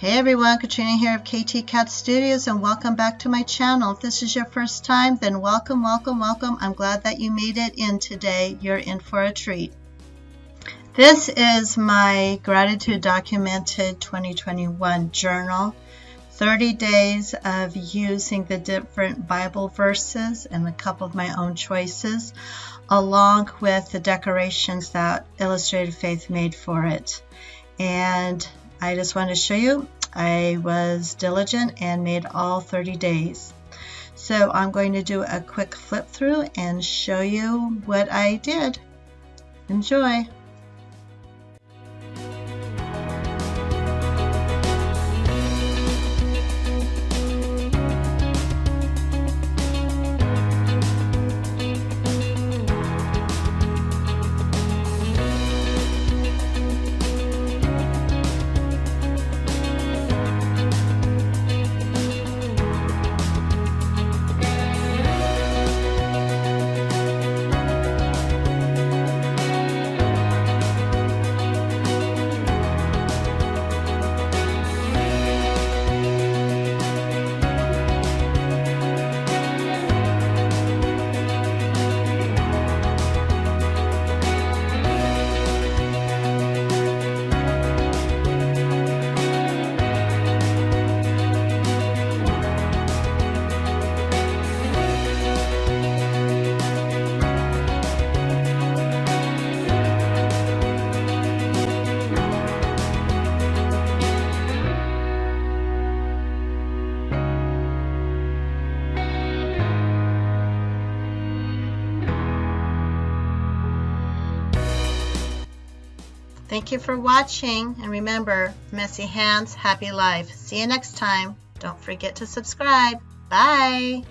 Hey everyone, Katrina here of KT Cat Studios, and welcome back to my channel. If this is your first time, then welcome. I'm glad that you made it in today. You're in for a treat. This is my Gratitude Documented 2021 journal. 30 days of using the different Bible verses and a couple of my own choices, along with the decorations that Illustrated Faith made for it. And I just want to show you, I was diligent and made all 30 days. So I'm going to do a quick flip through and show you what I did. Enjoy. Thank you for watching, and remember, messy hands, happy life. See you next time. Don't forget to subscribe. Bye.